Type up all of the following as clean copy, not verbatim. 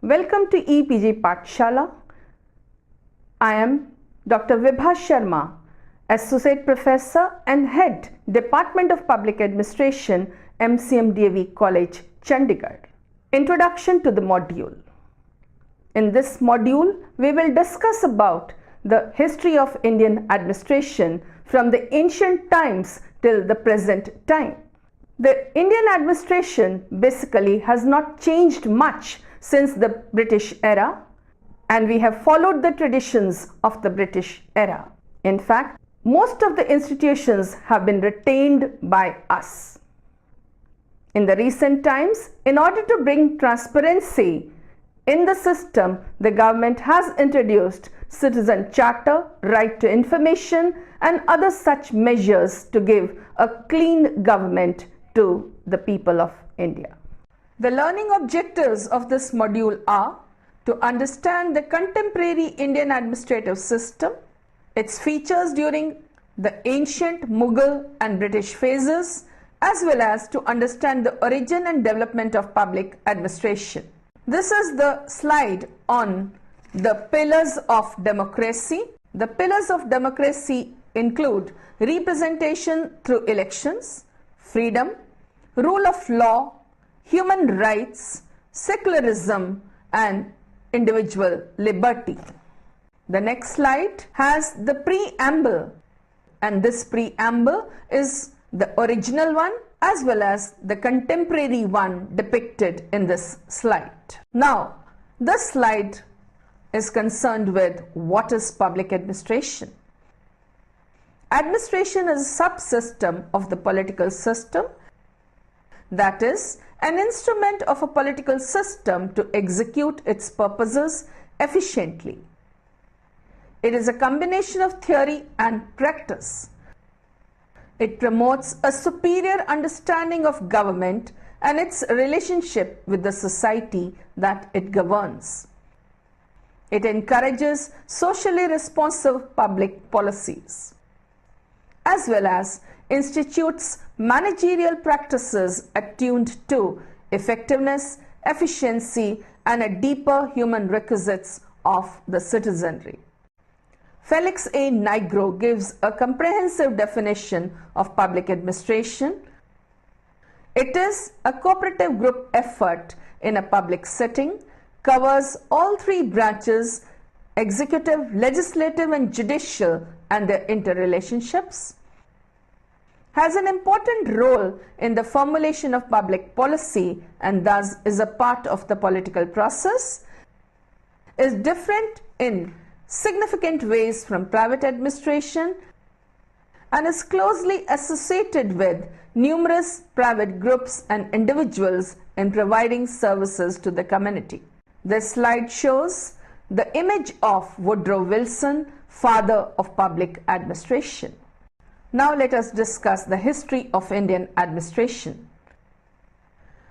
Welcome to EPG Pathshala. I am Dr. Vibha Sharma, Associate Professor and Head, Department of Public Administration, MCMDAV College, Chandigarh. Introduction to the module. In this module, we will discuss about the history of Indian administration from the ancient times till the present time. The Indian administration basically has not changed much since the British era, and we have followed the traditions of the British era. In fact, most of the institutions have been retained by us. In the recent times, in order to bring transparency in the system, the government has introduced Citizen Charter, Right to Information, and other such measures to give a clean government to the people of India. The learning objectives of this module are to understand the contemporary Indian administrative system, its features during the ancient Mughal and British phases, as well as to understand the origin and development of public administration. This is the slide on the pillars of democracy. The pillars of democracy include representation through elections, freedom, rule of law, human rights, secularism, and individual liberty. The next slide has the preamble, and this preamble is the original one as well as the contemporary one depicted in this slide. Now, this slide is concerned with what is public administration. Administration is a subsystem of the political system, that is, an instrument of a political system to execute its purposes efficiently. It is a combination of theory and practice. It promotes a superior understanding of government and its relationship with the society that it governs. It encourages socially responsive public policies, as well as institutes managerial practices attuned to effectiveness, efficiency, and a deeper human requisites of the citizenry. Felix A. Nigro gives a comprehensive definition of public administration. It is a cooperative group effort in a public setting, covers all three branches, executive, legislative, and judicial, and their interrelationships, has an important role in the formulation of public policy and thus is a part of the political process, is different in significant ways from private administration, and is closely associated with numerous private groups and individuals in providing services to the community. This slide shows the image of Woodrow Wilson, father of public administration. Now let us discuss the history of Indian administration.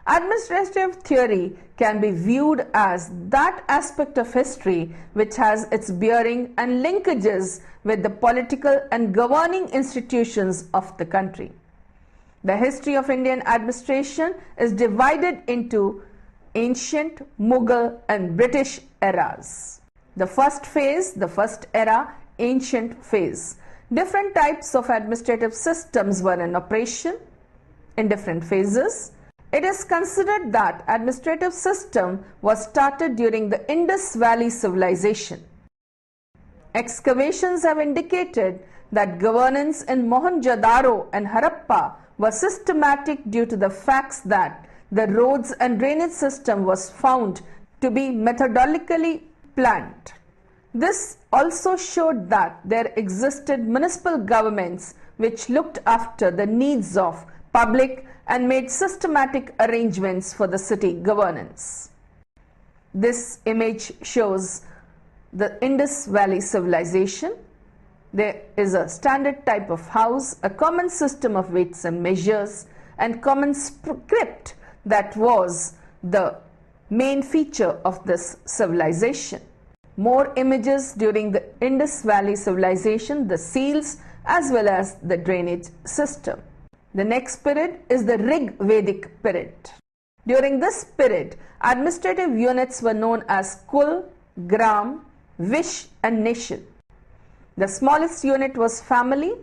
Administrative theory can be viewed as that aspect of history which has its bearing and linkages with the political and governing institutions of the country. The history of Indian administration is divided into ancient, Mughal, and British eras. The first phase, the first era, ancient phase. Different types of administrative systems were in operation in different phases. It is considered that administrative system was started during the Indus Valley civilization. Excavations have indicated that governance in Mohenjo-daro and Harappa was systematic due to the facts that the roads and drainage system was found to be methodologically planned. This also showed that there existed municipal governments which looked after the needs of public and made systematic arrangements for the city governance. This image shows the Indus Valley civilization. There is a standard type of house, a common system of weights and measures, and common script that was the main feature of this civilization. More images during the Indus Valley civilization, the seals as well as the drainage system. The next period is the Rig Vedic period. During this period, administrative units were known as Kul, Gram, Vish and Nation. The smallest unit was family.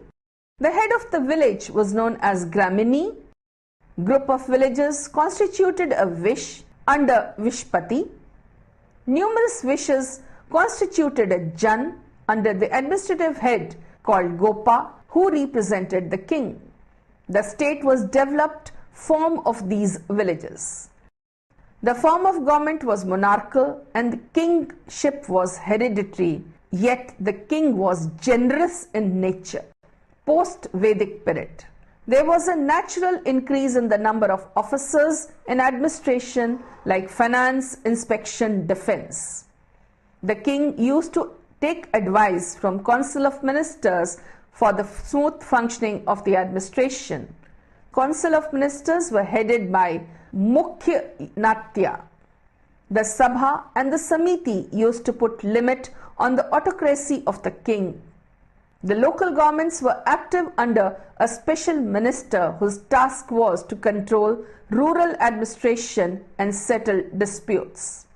The head of the village was known as Gramini. Group of villages constituted a Vish under Vishpati. Numerous Vishes constituted a Jan under the administrative head called Gopa, who represented the king. The state was developed form of these villages. The form of government was monarchical and the kingship was hereditary, yet the king was generous in nature. Post-Vedic period. There was a natural increase in the number of officers in administration like finance, inspection, defense. The king used to take advice from Council of Ministers for the smooth functioning of the administration. Council of Ministers were headed by Mukhya Natya. The Sabha and the Samiti used to put limit on the autocracy of the king. The local governments were active under a special minister whose task was to control rural administration and settle disputes.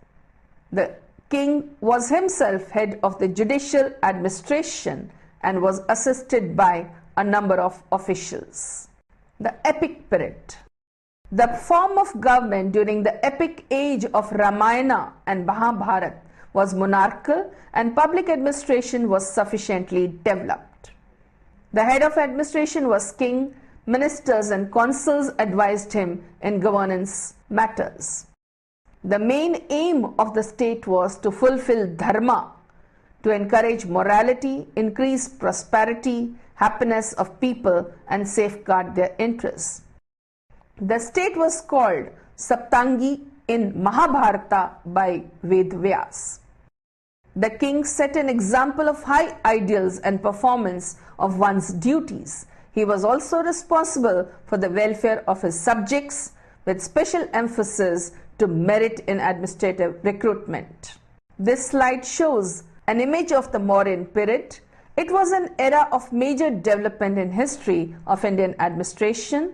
The king was himself head of the judicial administration and was assisted by a number of officials. The epic period. The form of government during the epic age of Ramayana and Mahabharata was monarchical and public administration was sufficiently developed. The head of administration was king, ministers and consuls advised him in governance matters. The main aim of the state was to fulfill dharma, to encourage morality, increase prosperity, happiness of people and safeguard their interests. The state was called Saptangi in Mahabharata by Ved Vyas. The king set an example of high ideals and performance of one's duties. He was also responsible for the welfare of his subjects with special emphasis to merit in administrative recruitment. This slide shows an image of the Mauryan period. It was an era of major development in history of Indian administration,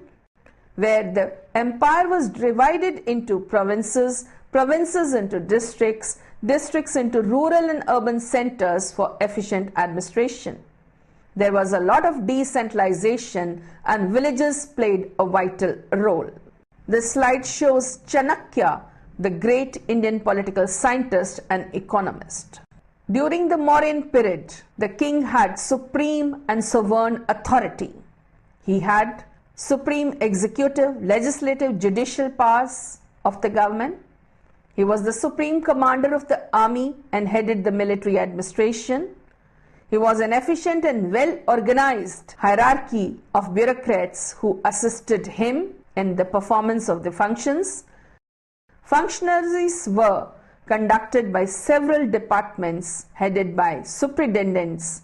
where the empire was divided into provinces, provinces into districts, districts into rural and urban centers for efficient administration. There was a lot of decentralization and villages played a vital role. This slide shows Chanakya, the great Indian political scientist and economist. During the Mauryan period, the king had supreme and sovereign authority. He had supreme executive, legislative, judicial powers of the government. He was the supreme commander of the army and headed the military administration. He was an efficient and well-organized hierarchy of bureaucrats who assisted him in the performance of the functions. Functionaries were conducted by several departments headed by superintendents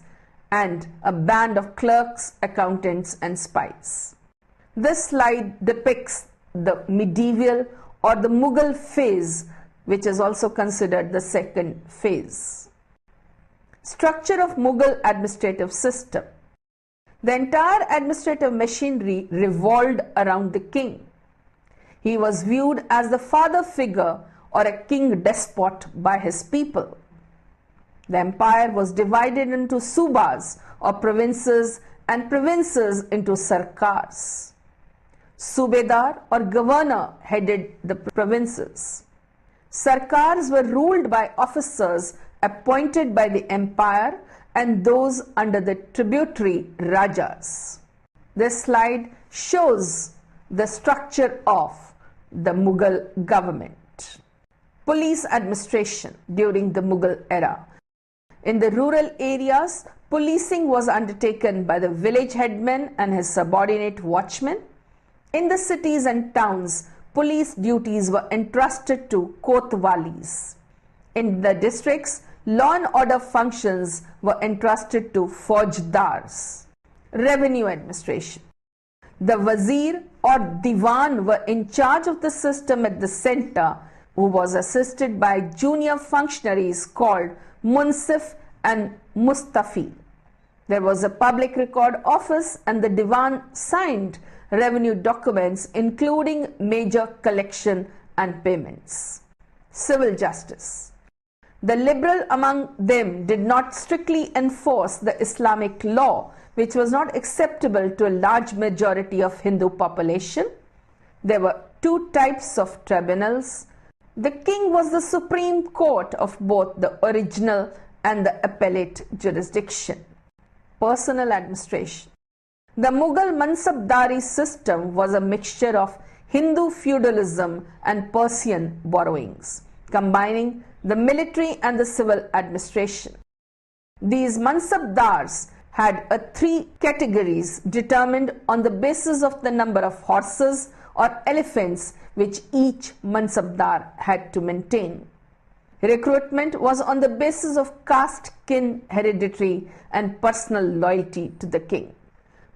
and a band of clerks, accountants and spies. This slide depicts the medieval or the Mughal phase, which is also considered the second phase. Structure of Mughal administrative system. The entire administrative machinery revolved around the king. He was viewed as the father figure or a king despot by his people. The empire was divided into subas or provinces and provinces into sarkars. Subedar or governor headed the provinces. Sarkars were ruled by officers appointed by the empire and those under the tributary rajas. This slide shows the structure of the Mughal government. Police administration during the Mughal era. In the rural areas, policing was undertaken by the village headman and his subordinate watchmen. In the cities and towns, police duties were entrusted to kotwalis. In the districts, law and order functions were entrusted to faujdars. Revenue administration. The wazir or diwan were in charge of the system at the center, who was assisted by junior functionaries called munsif and mustafi. There was a public record office and the diwan signed revenue documents including major collection and payments. Civil justice. The liberal among them did not strictly enforce the Islamic law, which was not acceptable to a large majority of Hindu population. There were two types of tribunals. The king was the supreme court of both the original and the appellate jurisdiction. Personal administration. The Mughal Mansabdari system was a mixture of Hindu feudalism and Persian borrowings, combining the military and the civil administration. These Mansabdars had three categories determined on the basis of the number of horses or elephants which each Mansabdar had to maintain. Recruitment was on the basis of caste, kin, hereditary and personal loyalty to the king.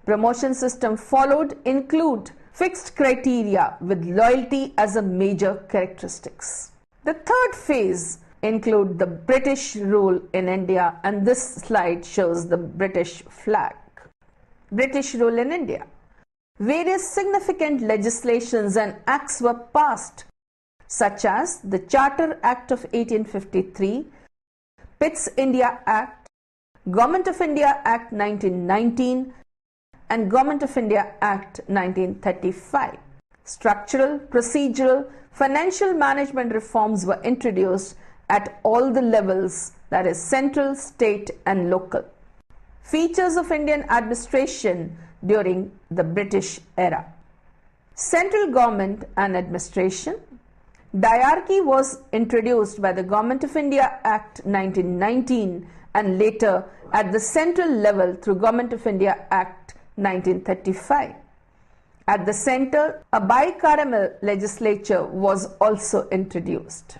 Promotion system followed include fixed criteria with loyalty as a major characteristics. The third phase include the British rule in India, and this slide shows the British flag. British rule in India. Various significant legislations and acts were passed, such as the Charter Act of 1853, Pitt's India Act, Government of India Act 1919, and Government of India Act 1935. Structural, procedural, financial management reforms were introduced at all the levels, that is central, state and local. Features of Indian administration during the British era. Central government and administration. Diarchy was introduced by the Government of India Act 1919 and later at the central level through Government of India Act 1935. At the centre, a bicameral legislature was also introduced.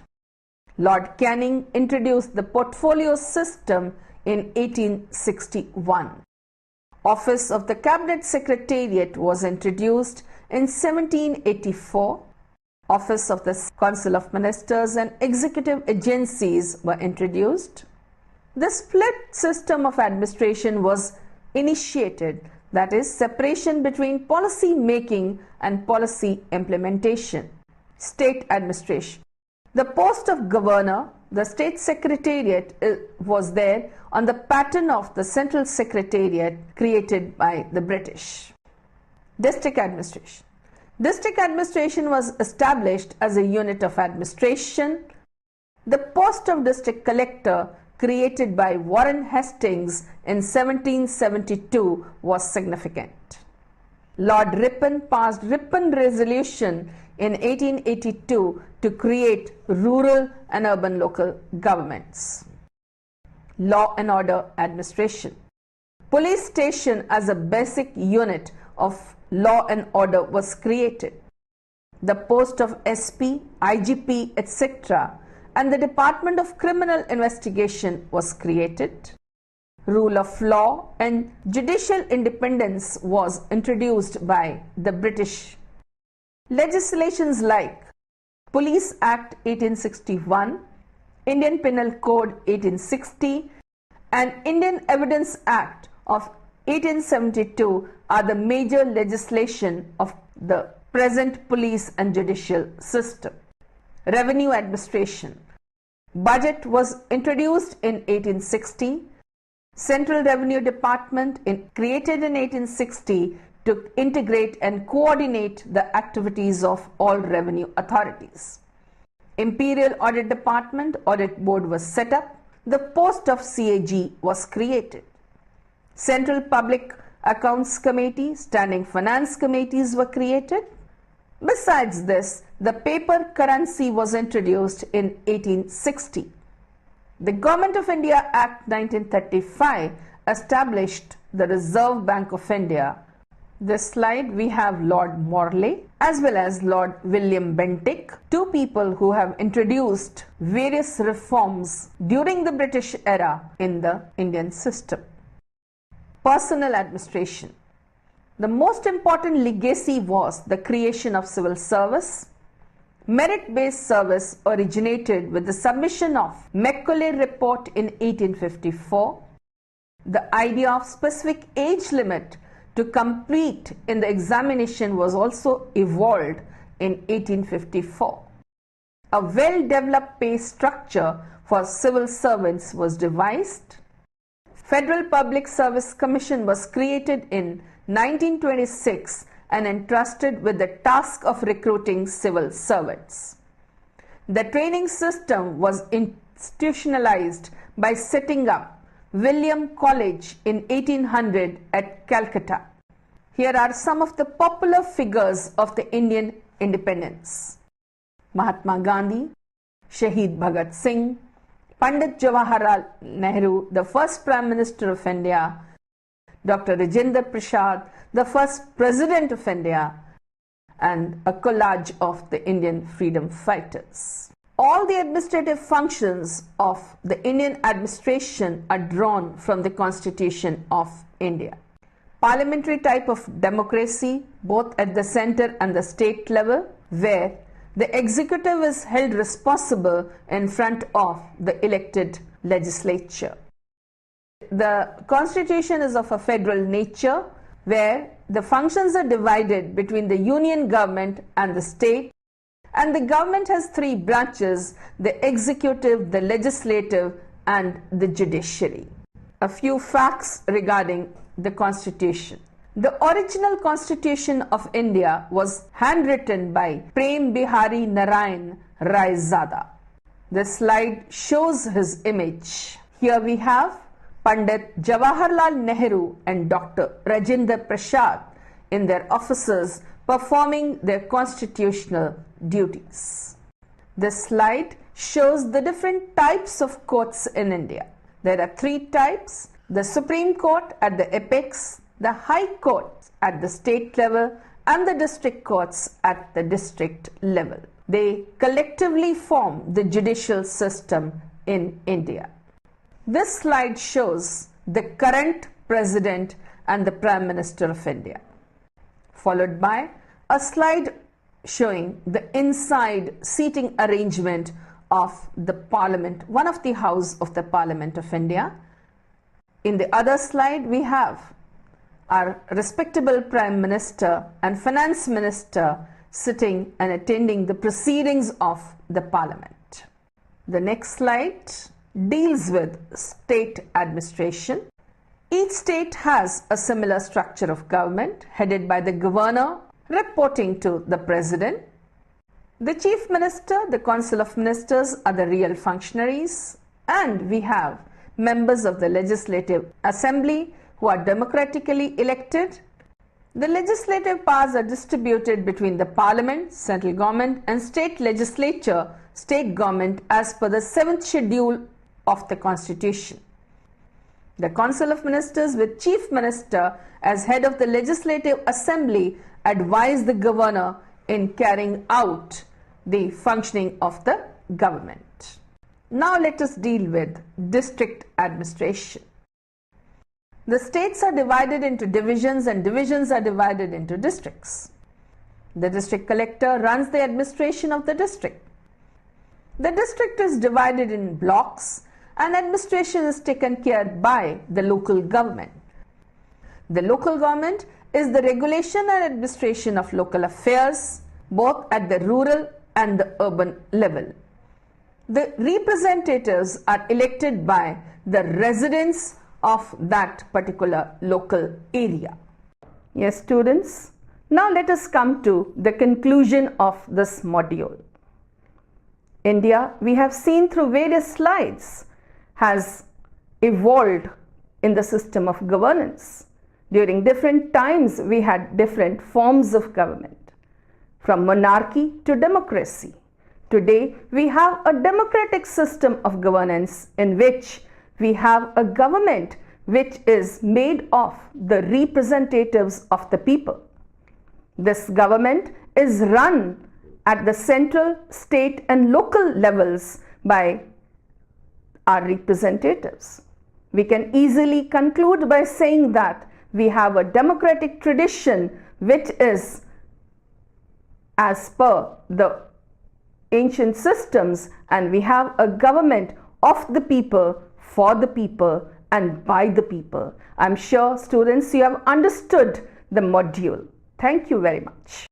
Lord Canning introduced the portfolio system in 1861. Office of the Cabinet Secretariat was introduced in 1784. Office of the Council of Ministers and executive agencies were introduced. The split system of administration was initiated, that is, separation between policy making and policy implementation. State administration. The post of governor, the state secretariat was there on the pattern of the central secretariat created by the British. District administration. District administration was established as a unit of administration. The post of district collector created by Warren Hastings in 1772 was significant. Lord Ripon passed Ripon Resolution in 1882 to create rural and urban local governments. Law and order administration. Police station as a basic unit of law and order was created. The post of SP, IGP, etc. and the Department of Criminal Investigation was created. Rule of law and judicial independence was introduced by the British. Legislations like Police Act 1861, Indian Penal Code 1860 and Indian Evidence Act of 1872 are the major legislation of the present police and judicial system. Revenue administration. Budget was introduced in 1860. Central Revenue Department created in 1860 to integrate and coordinate the activities of all revenue authorities. Imperial Audit Department Audit Board was set up. The post of CAG was created. Central Public Accounts Committee, Standing Finance Committees were created. Besides this, the paper currency was introduced in 1860. The Government of India Act 1935 established the Reserve Bank of India. This slide we have Lord Morley as well as Lord William Bentinck, two people who have introduced various reforms during the British era in the Indian system. Personal administration. The most important legacy was the creation of civil service. Merit-based service originated with the submission of Macaulay Report in 1854. The idea of specific age limit to complete in the examination was also evolved in 1854. a well-developed pay structure for civil servants was devised. Federal Public Service Commission was created in 1926 and entrusted with the task of recruiting civil servants. The training system was institutionalized by setting up William College in 1800 at Calcutta. Here are some of the popular figures of the Indian independence: Mahatma Gandhi, Shahid Bhagat Singh, Pandit Jawaharlal Nehru, the first Prime Minister of India, Dr. Rajendra Prasad, the first President of India, and a collage of the Indian freedom fighters. All the administrative functions of the Indian administration are drawn from the Constitution of India. Parliamentary type of democracy, both at the center and the state level, where the executive is held responsible in front of the elected legislature. The Constitution is of a federal nature, where the functions are divided between the union government and the state, and the government has three branches: the executive, the legislative, and the judiciary. A few facts regarding the Constitution. The original Constitution of India was handwritten by Prem Bihari Narayan Raizada. This slide shows his image. Here we have Pandit Jawaharlal Nehru and Dr. Rajendra Prasad in their offices performing their constitutional duties. This slide shows the different types of courts in India. There are three types: the Supreme Court at the apex, the High Court at the state level, and the district courts at the district level. They collectively form the judicial system in India. This slide shows the current President and the Prime Minister of India, followed by a slide showing the inside seating arrangement of the Parliament, one of the House of the Parliament of India. In the other slide, we have our respectable Prime Minister and Finance Minister sitting and attending the proceedings of the Parliament. The next slide deals with state administration. Each state has a similar structure of government headed by the governor reporting to the president. The chief minister, the council of ministers are the real functionaries, and we have members of the legislative assembly who are democratically elected. The legislative powers are distributed between the parliament, central government, and state legislature, state government, as per the 7th schedule of the Constitution. The council of ministers with chief minister as head of the legislative assembly advise the governor in carrying out the functioning of the government. Now let us deal with district administration. The states are divided into divisions and divisions are divided into districts. The district collector runs the administration of the district. The district is divided in blocks and administration is taken care by the local government. The local government is the regulation and administration of local affairs, both at the rural and the urban level. The representatives are elected by the residents of that particular local area. Yes, students, now let us come to the conclusion of this module. India, we have seen through various slides, has evolved in the system of governance. During different times, we had different forms of government, from monarchy to democracy. Today, we have a democratic system of governance in which we have a government which is made of the representatives of the people. This government is run at the central, state, and local levels by our representatives. We can easily conclude by saying that we have a democratic tradition which is as per the ancient systems, and we have a government of the people, for the people, and by the people. I'm sure students, you have understood the module. Thank you very much.